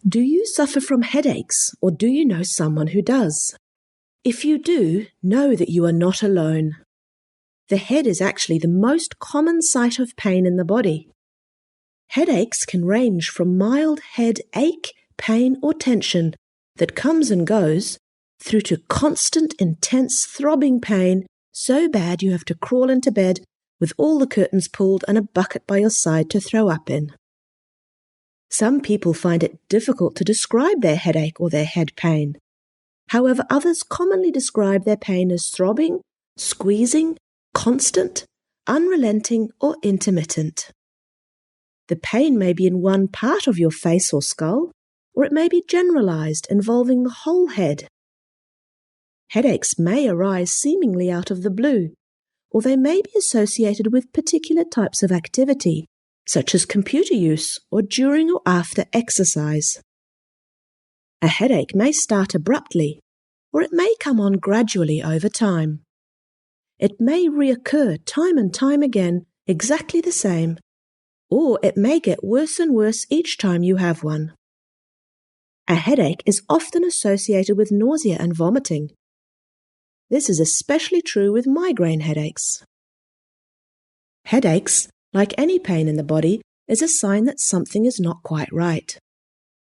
Do you suffer from headaches, or do you know someone who does? If you do, know that you are not alone. The head is actually the most common site of pain in the body. Headaches can range from mild head ache, pain, or tension that comes and goes, through to constant, intense, throbbing pain so bad you have to crawl into bed with all the curtains pulled and a bucket by your side to throw up in. Some people find it difficult to describe their headache or their head pain. However, others commonly describe their pain as throbbing, squeezing, constant, unrelenting, or intermittent. The pain may be in one part of your face or skull, or it may be generalized, involving the whole head. Headaches may arise seemingly out of the blue, or they may be associated with particular types of activity, such as computer use or during or after exercise. A headache may start abruptly, or it may come on gradually over time. It may reoccur time and time again, exactly the same, or it may get worse and worse each time you have one. A headache is often associated with nausea and vomiting. This is especially true with migraine headaches. Headaches, like any pain in the body, is a sign that something is not quite right.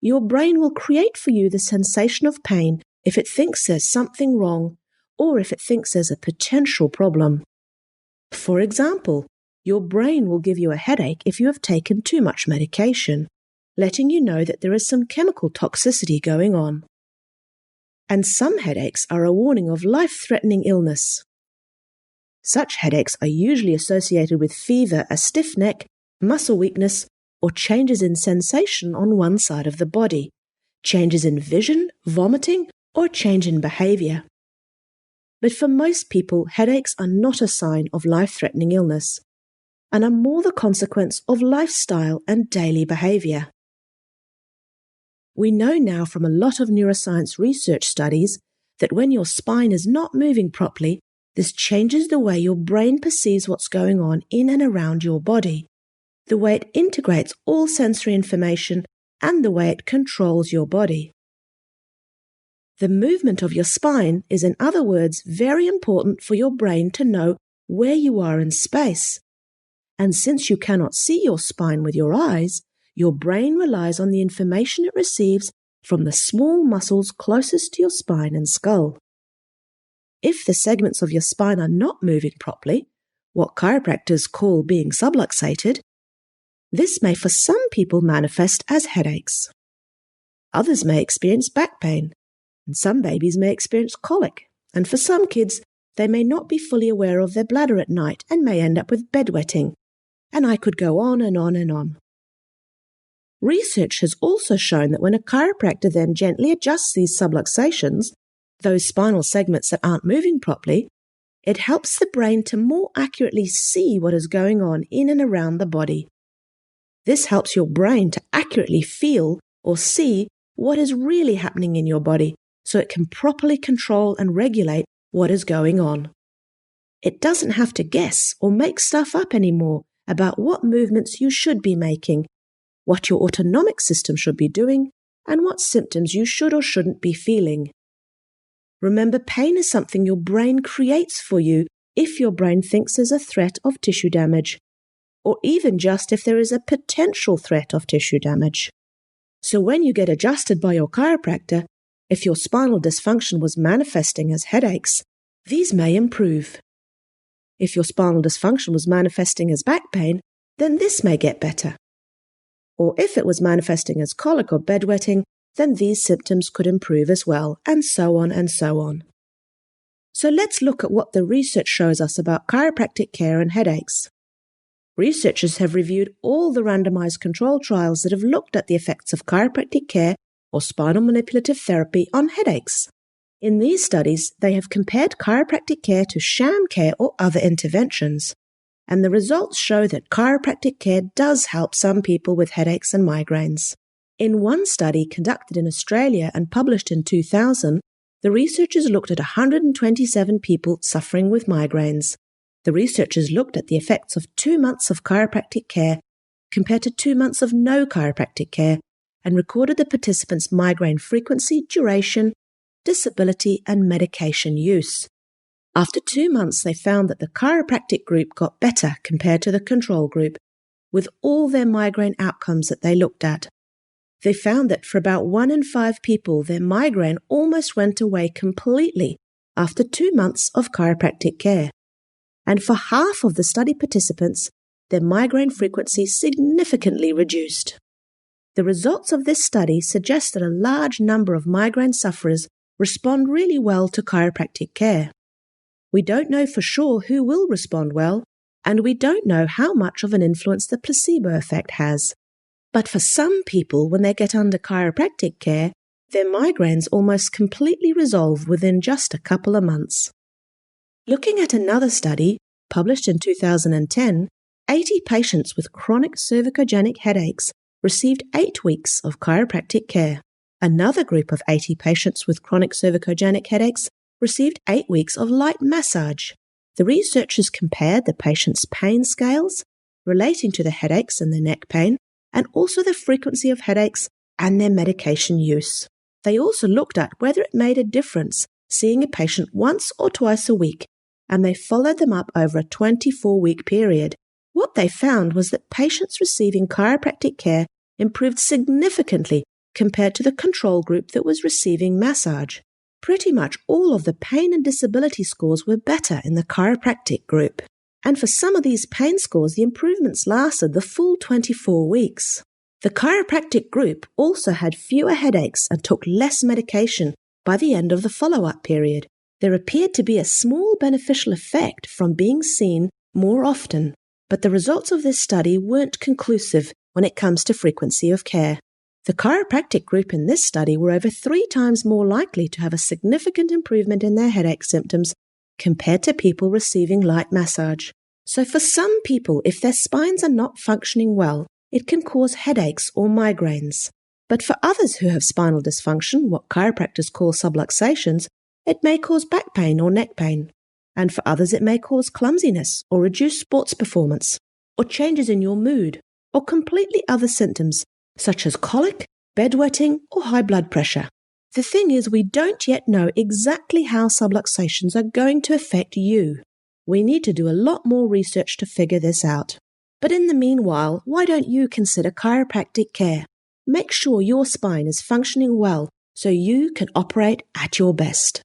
Your brain will create for you the sensation of pain if it thinks there's something wrong, or if it thinks there's a potential problem. For example, your brain will give you a headache if you have taken too much medication, letting you know that there is some chemical toxicity going on. And some headaches are a warning of life-threatening illness. Such headaches are usually associated with fever, a stiff neck, muscle weakness, or changes in sensation on one side of the body, changes in vision, vomiting, or change in behavior. But for most people, headaches are not a sign of life-threatening illness, and are more the consequence of lifestyle and daily behavior. We know now from a lot of neuroscience research studies that when your spine is not moving properly, this changes the way your brain perceives what's going on in and around your body, the way it integrates all sensory information, and the way it controls your body. The movement of your spine is, in other words, very important for your brain to know where you are in space. And since you cannot see your spine with your eyes, your brain relies on the information it receives from the small muscles closest to your spine and skull. If the segments of your spine are not moving properly, what chiropractors call being subluxated, this may for some people manifest as headaches. Others may experience back pain, and some babies may experience colic, and for some kids, they may not be fully aware of their bladder at night and may end up with bedwetting, and I could go on and on and on. Research has also shown that when a chiropractor then gently adjusts these subluxations, those spinal segments that aren't moving properly, it helps the brain to more accurately see what is going on in and around the body. This helps your brain to accurately feel or see what is really happening in your body, so it can properly control and regulate what is going on. It doesn't have to guess or make stuff up anymore about what movements you should be making, what your autonomic system should be doing, and what symptoms you should or shouldn't be feeling. Remember, pain is something your brain creates for you if your brain thinks there's a threat of tissue damage, or even just if there is a potential threat of tissue damage. So when you get adjusted by your chiropractor, if your spinal dysfunction was manifesting as headaches, these may improve. If your spinal dysfunction was manifesting as back pain, then this may get better. Or if it was manifesting as colic or bedwetting, then these symptoms could improve as well, and so on and so on. So let's look at what the research shows us about chiropractic care and headaches. Researchers have reviewed all the randomized control trials that have looked at the effects of chiropractic care or spinal manipulative therapy on headaches. In these studies, they have compared chiropractic care to sham care or other interventions, and the results show that chiropractic care does help some people with headaches and migraines. In one study conducted in Australia and published in 2000, the researchers looked at 127 people suffering with migraines. The researchers looked at the effects of 2 months of chiropractic care compared to 2 months of no chiropractic care, and recorded the participants' migraine frequency, duration, disability, and medication use. After 2 months, they found that the chiropractic group got better compared to the control group, with all their migraine outcomes that they looked at. They found that for about 1 in 5 people, their migraine almost went away completely after 2 months of chiropractic care. And for half of the study participants, their migraine frequency significantly reduced. The results of this study suggest that a large number of migraine sufferers respond really well to chiropractic care. We don't know for sure who will respond well, and we don't know how much of an influence the placebo effect has. But for some people, when they get under chiropractic care, their migraines almost completely resolve within just a couple of months. Looking at another study, published in 2010, 80 patients with chronic cervicogenic headaches received 8 weeks of chiropractic care. Another group of 80 patients with chronic cervicogenic headaches received 8 weeks of light massage. The researchers compared the patients' pain scales relating to the headaches and their neck pain, and also the frequency of headaches and their medication use. They also looked at whether it made a difference seeing a patient once or twice a week, and they followed them up over a 24-week period. What they found was that patients receiving chiropractic care improved significantly compared to the control group that was receiving massage. Pretty much all of the pain and disability scores were better in the chiropractic group. And for some of these pain scores, the improvements lasted the full 24 weeks. The chiropractic group also had fewer headaches and took less medication by the end of the follow-up period. There appeared to be a small beneficial effect from being seen more often, but the results of this study weren't conclusive when it comes to frequency of care. The chiropractic group in this study were over 3 times more likely to have a significant improvement in their headache symptoms compared to people receiving light massage. So for some people, if their spines are not functioning well, it can cause headaches or migraines. But for others who have spinal dysfunction, what chiropractors call subluxations, it may cause back pain or neck pain. And for others, it may cause clumsiness or reduced sports performance, or changes in your mood, or completely other symptoms, such as colic, bedwetting, or high blood pressure. The thing is, we don't yet know exactly how subluxations are going to affect you. We need to do a lot more research to figure this out. But in the meanwhile, why don't you consider chiropractic care? Make sure your spine is functioning well so you can operate at your best.